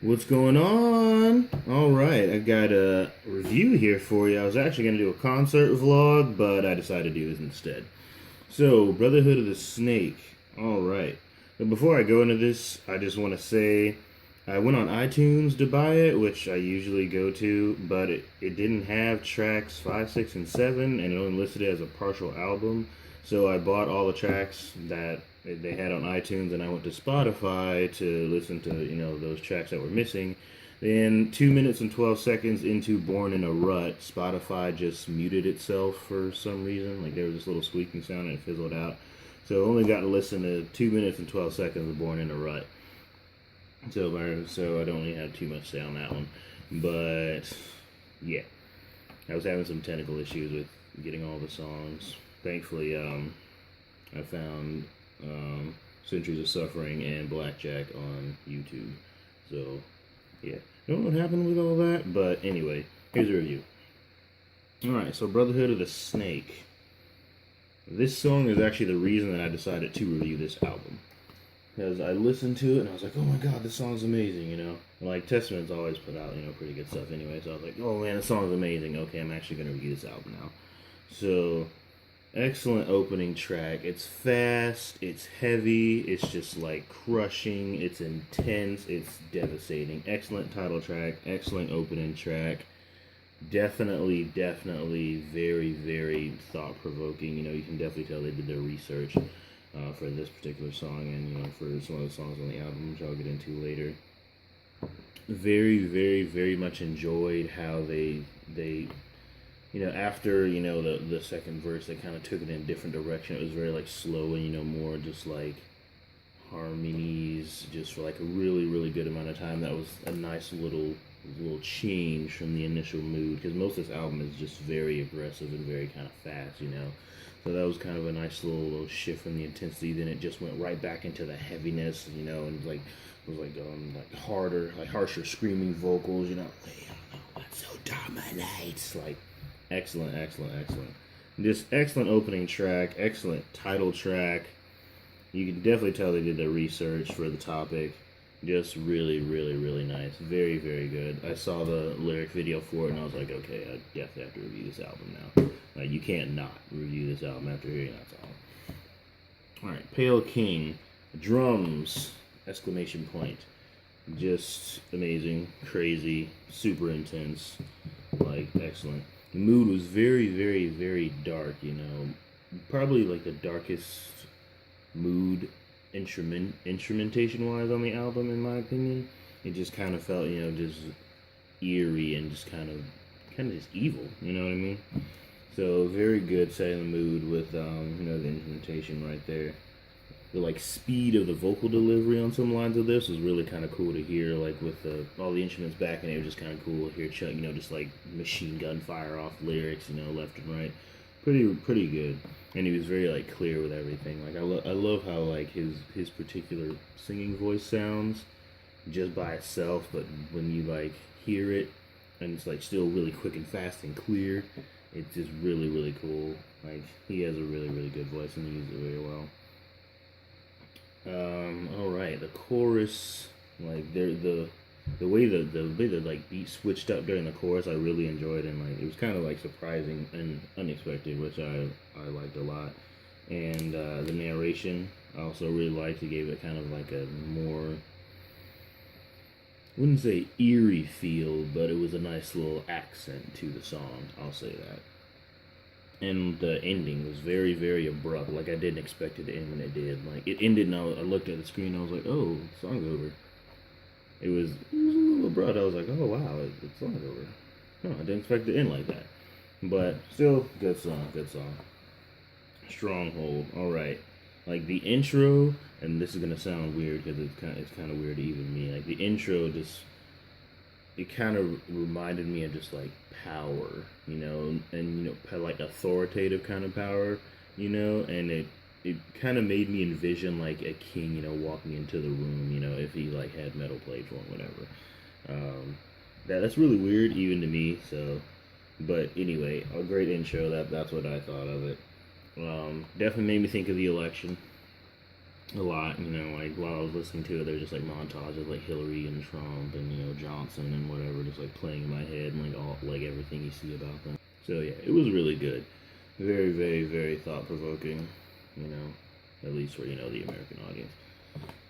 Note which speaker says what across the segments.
Speaker 1: What's going on? All right, I got a review here for you. I was actually going to do a concert vlog, but I decided to do this instead. So, Brotherhood of the Snake. All right. But before I go into this, I just want to say I went on iTunes to buy it, which I usually go to, but it didn't have tracks 5, 6, and 7, and it only listed it as a partial album. So I bought all the tracks that they had on iTunes, and I went to Spotify to listen to those tracks that were missing. Then 2 minutes and 12 seconds into Born in a Rut, Spotify just muted itself for some reason. Like there was this little squeaking sound and it fizzled out. So I only got to listen to 2 minutes and 12 seconds of Born in a Rut. So I don't really have too much to say on that one. But yeah, I was having some technical issues with getting all the songs. Thankfully, I found Centuries of Suffering and Blackjack on YouTube. So yeah, don't know what happened with all that, but anyway, here's a review. Alright, so Brotherhood of the Snake. This song is actually the reason that I decided to review this album. Because I listened to it and I was like, oh my god, this song's amazing. Like, Testament's always put out, pretty good stuff anyway, so I was like, oh man, this song's amazing. Okay, I'm actually going to review this album now. So, excellent opening track. It's fast, it's heavy, it's just like crushing, it's intense, it's devastating. Excellent title track, excellent opening track. Definitely very, very thought provoking. You can definitely tell they did their research for this particular song and for some of the songs on the album, which I'll get into later. Very much enjoyed how they after the second verse, they kind of took it in a different direction. It was very like slow and more just like harmonies, just for like a really good amount of time. That was a nice little change from the initial mood, because most of this album is just very aggressive and very kind of fast. So that was kind of a nice little shift from the intensity. Then it just went right back into the heaviness, and like it was like harder, like harsher screaming vocals. Well, what so dominates, like excellent. Just excellent opening track, excellent title track. You can definitely tell they did their research for the topic. Just really nice. Very good. I saw the lyric video for it and I was like, okay, I definitely have to review this album now. Like, you can't not review this album after hearing that song. Alright, Pale King. Drums! Exclamation point. Just amazing, crazy, super intense. Like, excellent. The mood was very dark, Probably like the darkest mood instrumentation wise on the album, in my opinion. It just kind of felt just eerie and just kind of just evil, you know what I mean? So very good setting the mood with the instrumentation right there. The like speed of the vocal delivery on some lines of this was really kind of cool to hear, like with all the instruments back, and it was just kind of cool to hear Chuck just like machine gun fire off lyrics left and right. Pretty good. And he was very like clear with everything. Like I love how like his particular singing voice sounds just by itself, but when you like hear it and it's like still really quick and fast and clear, it's just really cool. Like he has a really good voice and he uses it very well. All right, the chorus, like the way the like beat switched up during the chorus, I really enjoyed, and like it was kind of like surprising and unexpected, which I liked a lot. And the narration I also really liked. It gave it kind of like a more, I wouldn't say eerie feel, but it was a nice little accent to the song. I'll say that. And the ending was very abrupt. Like I didn't expect it to end when it did. Like it ended, and I looked at the screen. And I was like, oh, the song's over. It was a little abrupt. I was like, oh wow, the song's over. No, I didn't expect it to end like that. But still, good song. Stronghold. All right. Like the intro, and this is gonna sound weird because it's kind of weird to even me. Like the intro just, it kind of reminded me of just like power, and like authoritative kind of power, and it kind of made me envision like a king, walking into the room, if he like had metal plates on, whatever. That's really weird even to me. So, but anyway, a great intro. That's what I thought of it. Definitely made me think of the election. a lot, like while I was listening to it, there's just like montages of like Hillary and Trump and Johnson and whatever, just like playing in my head and like all like everything you see about them. So yeah, it was really good, very very very thought provoking, at least for the American audience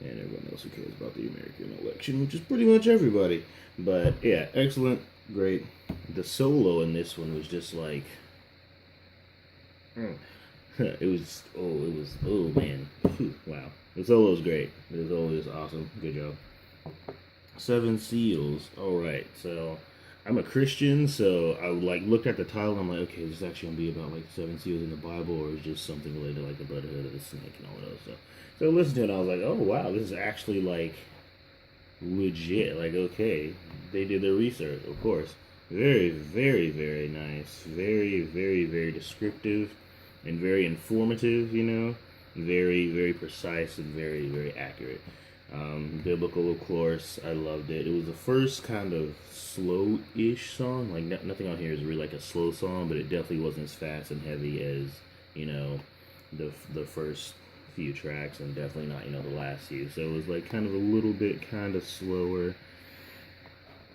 Speaker 1: and everyone else who cares about the American election, which is pretty much everybody. But yeah, excellent, great. The solo in this one was just like. Oh man. Whew, wow. The solo was great. The solo was awesome. Good job. Seven Seals. Alright, so I'm a Christian, so I like looked at the title and I'm like, okay, is this actually gonna be about like the seven seals in the Bible, or is just something related to like the Brotherhood of the Snake and all that other stuff? So I listened to it and I was like, oh wow, this is actually like legit. Like, okay, they did their research, of course. Very, very, very nice. Very, very, very descriptive and very informative, very, very precise and very, very accurate. Biblical, of course, I loved it. It was the first kind of slow-ish song. Like, nothing on here is really like a slow song, but it definitely wasn't as fast and heavy as, the first few tracks, and definitely not, the last few. So it was like kind of a little bit kind of slower,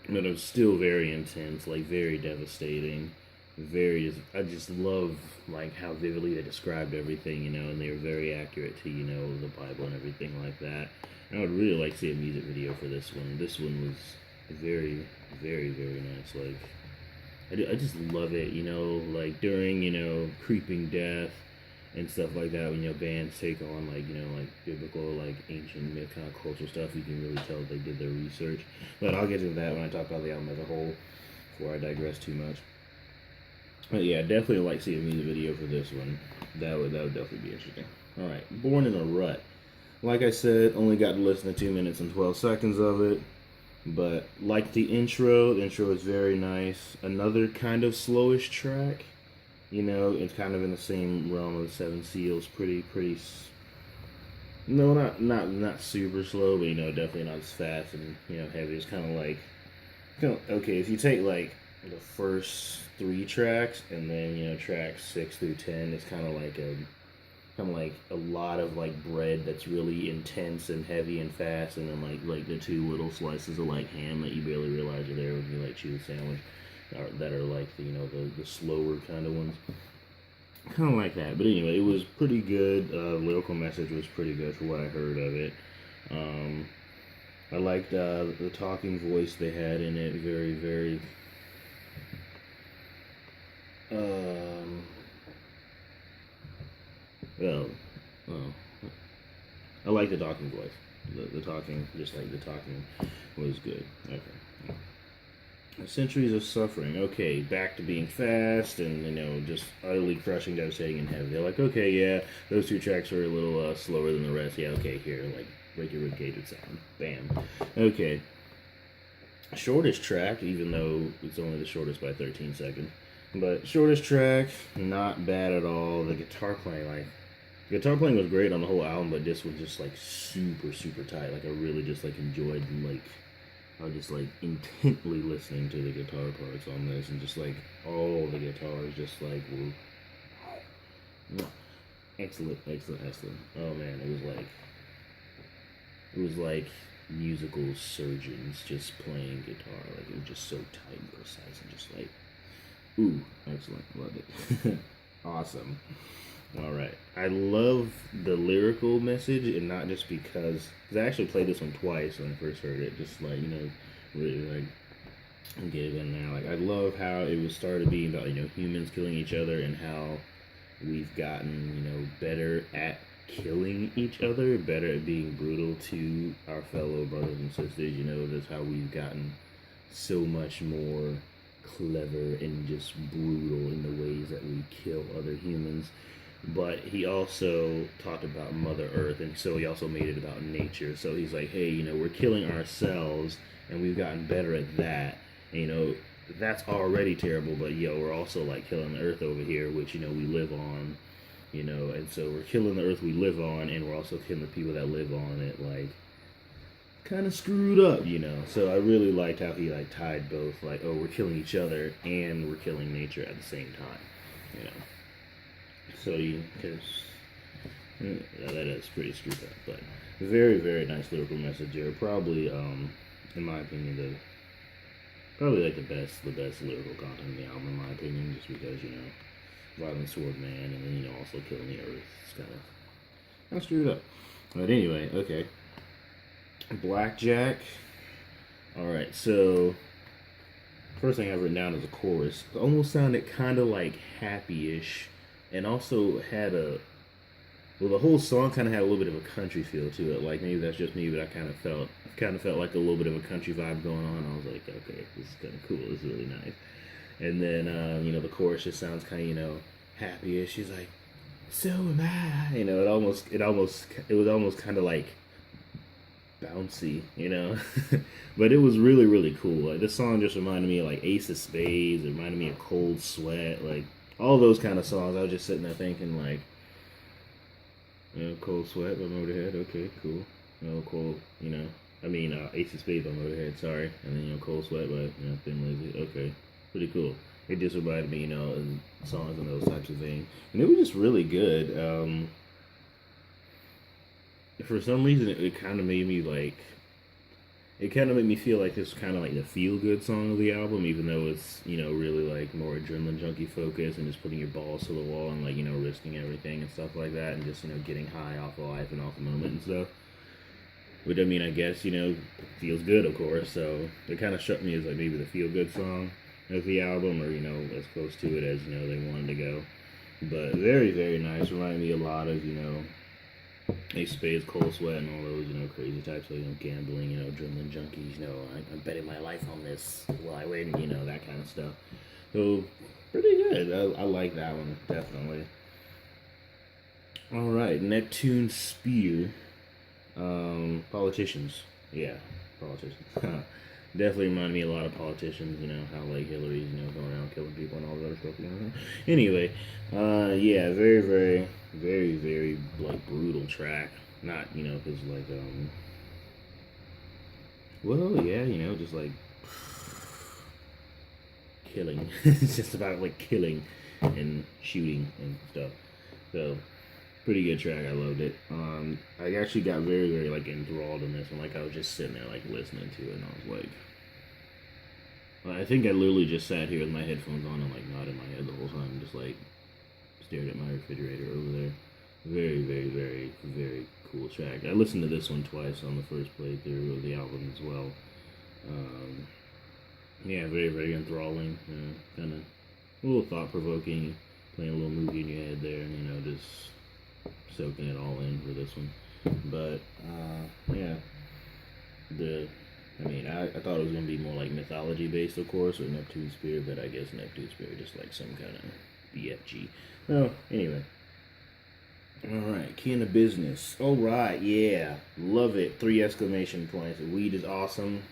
Speaker 1: but it was still very intense, like very devastating. I just love like how vividly they described everything, and they were very accurate to the Bible and everything like that. And I would really like to see a music video for this one. This one was very, very, very nice. Like I just love it, like during creeping death and stuff like that, when bands take on like like biblical, like ancient myth kind of cultural stuff, you can really tell they did their research. But I'll get to that when I talk about the album as a whole, before I digress too much. But yeah, definitely like to see a music video for this one. That would definitely be interesting. All right, Born in a Rut. Like I said, only got to listen to 2 minutes and 12 seconds of it, but like the intro is very nice. Another kind of slowish track. It's kind of in the same realm of the Seven Seals. Pretty. No, not super slow, but definitely not as fast and heavy. It's kind of like, okay, if you take like the first 3 tracks and then tracks 6 through 10, it's kind of like a lot of like bread that's really intense and heavy and fast, and then like the 2 little slices of like ham that you barely realize are there when you like chew the sandwich, that are like the slower kind of ones, kind of like that. But anyway, it was pretty good. Lyrical message was pretty good for what I heard of it. I liked the talking voice they had in it. Very, very. Well, I like the talking voice. The talking, just like the talking, was good. Okay. Centuries of Suffering. Okay, back to being fast and just utterly crushing, devastating, and heavy. They're like, okay, yeah, those 2 tracks are a little slower than the rest. Yeah, okay, here, like break your ribcage with sound. Bam. Okay. Shortest track, even though it's only the shortest by 13 seconds. But shortest track, not bad at all. The guitar playing was great on the whole album, but this was just like super, super tight. Like I really just like enjoyed I was just like intently listening to the guitar parts on this, and just like all the guitars just like were excellent. Oh man, it was like musical surgeons just playing guitar. Like it was just so tight and precise and just like, ooh, excellent. Loved it. Awesome. All right. I love the lyrical message, and not just because I actually played this one twice when I first heard it. Just like really like get it in there. Like I love how it was started being about humans killing each other, and how we've gotten better at killing each other, better at being brutal to our fellow brothers and sisters. That's how we've gotten so much more clever and just brutal in the ways that we kill other humans. But he also talked about Mother Earth, and so he also made it about nature. So he's like, hey, we're killing ourselves, and we've gotten better at that. And, that's already terrible, but we're also like killing the earth over here, which we live on, and so we're killing the earth we live on, and we're also killing the people that live on it, like kind of screwed up, So I really liked how he like tied both, like, oh, we're killing each other and we're killing nature at the same time, So because That is pretty screwed up, but very, very nice lyrical message there. Probably, in my opinion, probably like the best lyrical content in the album, in my opinion, just because, Violent Sword Man, and then, also killing the Earth. It's kind of screwed up. But anyway, okay. Blackjack. Alright, so first thing I've written down is a chorus. It almost sounded kind of like happy-ish, and also had the whole song kind of had a little bit of a country feel to it. Like maybe that's just me, but I kind of felt like a little bit of a country vibe going on. I was like, okay, this is kind of cool. This is really nice. And then the chorus just sounds kind of happy-ish. She's like, so am I. It was almost kind of like bouncy, but it was really, really cool. Like this song just reminded me of like Ace of Spades. It reminded me of Cold Sweat, like all those kind of songs. I was just sitting there thinking like, Cold Sweat by Motorhead. Okay, cool. Cold. Ace of Spades by Motorhead. Sorry, and then Cold Sweat by Thin Lizzy. Okay, pretty cool. It just reminded me, of songs in those types of things, and it was just really good. For some reason, it kind of made me like. It kind of made me feel like this was kind of like the feel-good song of the album, even though it's, really like more adrenaline junkie focus and just putting your balls to the wall and like, risking everything and stuff like that and just, getting high off of life and off the moment and stuff. Which, I guess, feels good, of course, so it kind of struck me as like maybe the feel-good song of the album or, as close to it as, they wanted to go. But very, very nice. Reminded me a lot of, Ace of Spades, Cold Sweat, and all those, crazy types of, gambling, adrenaline junkies, I'm betting my life on this while I win, that kind of stuff. So, pretty good. I like that one, definitely. Alright, Neptune Spear. Politicians. Yeah, politicians. Definitely reminded me a lot of politicians, how like Hillary's, going around killing people and all that other stuff, Anyway, yeah, very, very, very, very, like, brutal track. Not, because, like, well, yeah, just, like, killing. It's just about, like, killing and shooting and stuff. So, pretty good track. I loved it. I actually got very, very, like, enthralled in this one. Like, I was just sitting there, like, listening to it, and I was like, I think I literally just sat here with my headphones on and, like, nodded my head the whole time, just, like, stared at my refrigerator over there. Very, very, very, very cool track. I listened to this one twice on the first playthrough of the album as well. Yeah, very, very enthralling. Kind of a little thought-provoking, playing a little movie in your head there, and, just soaking it all in for this one. But, yeah, I thought it was going to be more like mythology-based, of course, with Neptune Spear, but I guess Neptune Spear just like some kind of BFG. Well, anyway. Alright, King of Business. Alright, yeah. Love it. 3 exclamation points. Weed is awesome.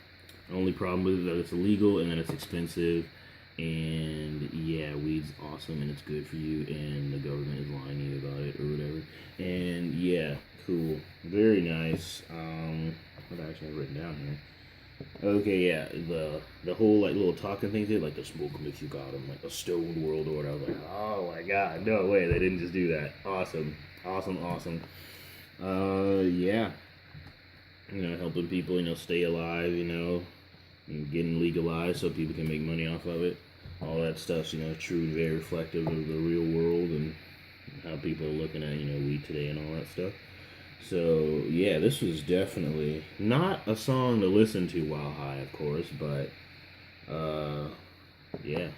Speaker 1: Only problem with it is that it's illegal and that it's expensive. And yeah, weed's awesome and it's good for you and the government is lying to you about it or whatever. And yeah, cool. Very nice. What I actually have written down here. Okay, yeah, the whole like little talking things did, like the smoke them if you got them, like a stoned world order. I was like, oh my god, no way, they didn't just do that. Awesome, awesome, awesome. Yeah, helping people, stay alive, and getting legalized so people can make money off of it. All that stuff's, true and very reflective of the real world and how people are looking at, weed today and all that stuff. So, yeah, this was definitely not a song to listen to while high, of course, but, yeah,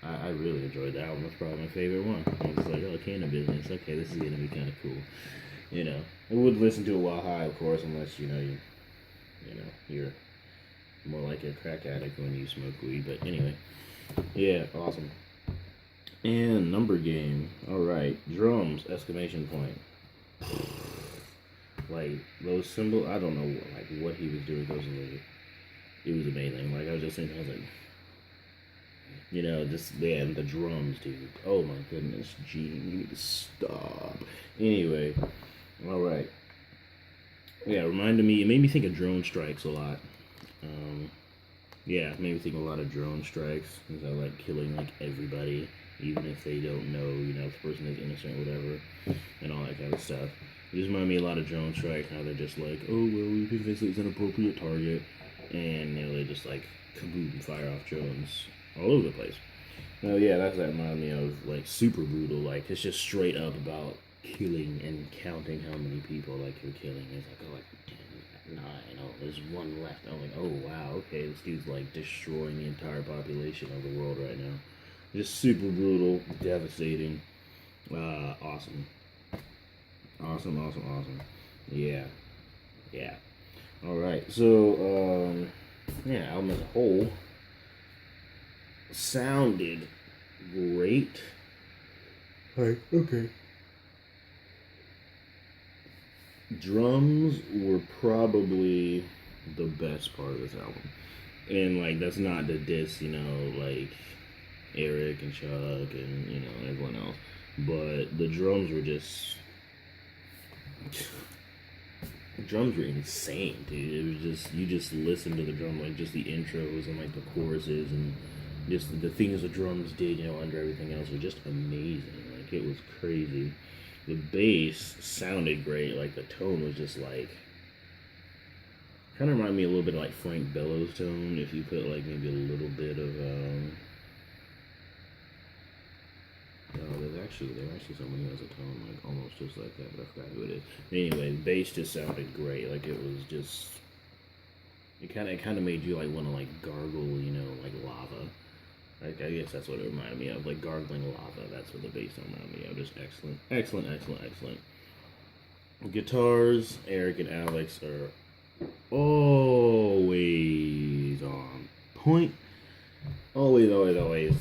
Speaker 1: I really enjoyed that one. That's probably my favorite one. I was like, oh, King of Business. Okay, this is going to be kind of cool. I would listen to it while high, of course, unless, you're more like a crack addict when you smoke weed, but anyway, yeah, awesome. And number game. Alright, drums, exclamation point. Like, those symbols, I don't know, like, what he was doing. It was amazing. Like, I was just thinking, I was like, man, the drums, dude. Oh my goodness, Gene, you need to stop. Anyway, alright. Yeah, it made me think of drone strikes a lot. Yeah, it made me think a lot of drone strikes, because I like killing, like, everybody even if they don't know, if the person is innocent or whatever, and all that kind of stuff. It just reminded me a lot of Drone Strike, how they're just like, oh, well, we convinced it's an appropriate target, and, they just, like, kaboom, fire off drones all over the place. Oh, yeah, that reminded me of, like, Super Brutal. Like, it's just straight up about killing and counting how many people, like, you're killing. It's like, oh, like, 10, 9, oh, there's one left. I'm like, oh, wow, okay, this dude's, like, destroying the entire population of the world right now. Just super brutal, devastating, awesome. Awesome. Yeah. Alright, so, album as a whole sounded great. Okay. Drums were probably the best part of this album. And, like, that's not to diss, like, Eric and Chuck and, everyone else. But the drums were just... The drums were insane, dude. It was just, you just listen to the drum, like, just the intros and, like, the choruses and just the things the drums did, under everything else were just amazing. Like, it was crazy. The bass sounded great. Like, the tone was just, like... Kind of reminded me a little bit of, like, Frank Bellows' tone, if you put, like, maybe a little bit of, there's actually someone who has a tone like almost just like that, but I forgot who it is. But anyway, the bass just sounded great. Like, it was just, it kind of made you like want to like gargle, like lava. Like, I guess that's what it reminded me of, like gargling lava. That's what the bass reminded me of. Just excellent. Guitars, Eric and Alex are always on point. Always.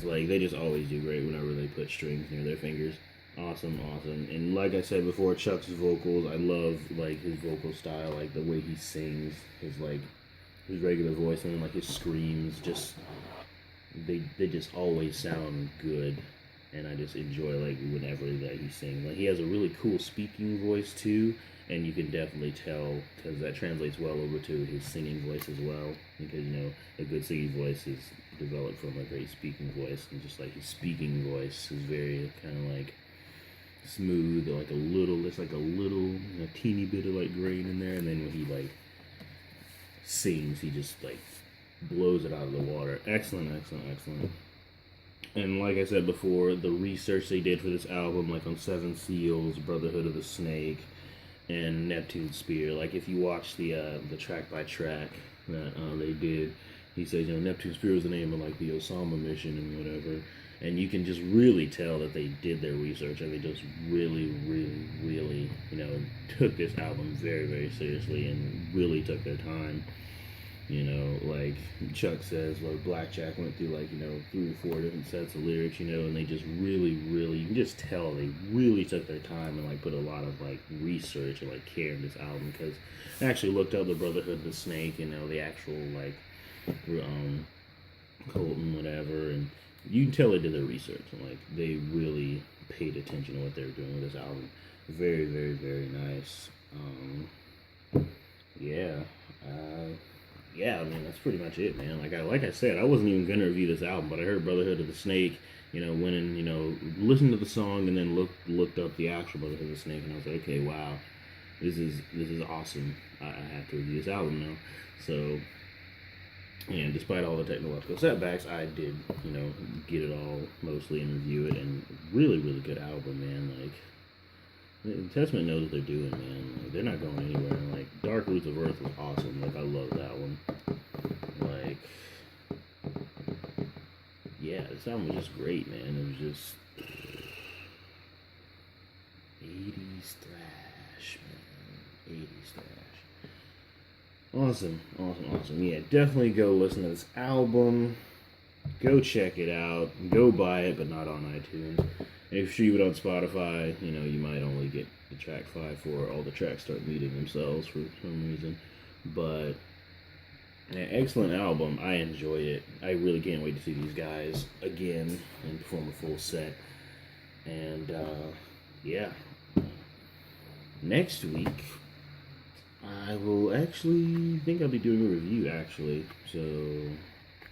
Speaker 1: Like, they just always do great whenever they put strings near their fingers. Awesome. And like I said before, Chuck's vocals, I love, like, his vocal style, like, the way he sings, his, like, his regular voice, and then, like, his screams, just, they just always sound good, and I just enjoy, like, whenever that he sings. Like, he has a really cool speaking voice, too, and you can definitely tell, because that translates well over to his singing voice as well, because, a good singing voice is developed from a great speaking voice, and just, like, his speaking voice is very kind of, like, smooth, like there's, like, a teeny bit of, like, grain in there, and then when he, like, sings, he just, like, blows it out of the water. Excellent. And like I said before, the research they did for this album, like on Seven Seals, Brotherhood of the Snake, and Neptune's Spear, like, if you watch the track by track that they did, he says, Neptune's Spear was the name of, like, the Osama mission and whatever, and you can just really tell that they did their research, and they just really, took this album very, very seriously, and really took their time. Like Chuck says, like, Blackjack went through, like, 3 or 4 different sets of lyrics, and they just really, you can just tell they really took their time and, like, put a lot of, like, research and, like, care in this album, because I actually looked up the Brotherhood of the Snake, the actual, like, cult and whatever, and you can tell they did their research, and, like, they really paid attention to what they were doing with this album. Very, very nice. Yeah, I mean, that's pretty much it, man. Like I said, I wasn't even gonna review this album, but I heard Brotherhood of the Snake, went and, listened to the song, and then looked up the actual Brotherhood of the Snake, and I was like, okay, wow, this is awesome. I have to review this album now. So, and despite all the technological setbacks, I did, get it all mostly and review it, and really good album, man. Like, Testament knows what they're doing, man. Like, they're not going anywhere. Like, Dark Roots of Earth was awesome. Like, I love that one. Like, yeah, this album was just great, man. It was just 80s thrash, man. 80s thrash. Awesome. Yeah, definitely go listen to this album. Go check it out. Go buy it, but not on iTunes. If you stream it on Spotify, you might only get the track 5 for all the tracks start meeting themselves for some reason. But, excellent album. I enjoyed it. I really can't wait to see these guys again and perform a full set. And, next week, I will actually think I'll be doing a review, actually. So,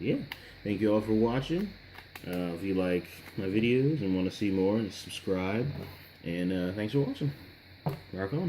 Speaker 1: yeah. Thank you all for watching. If you like my videos and want to see more, subscribe. And thanks for watching. Rock on.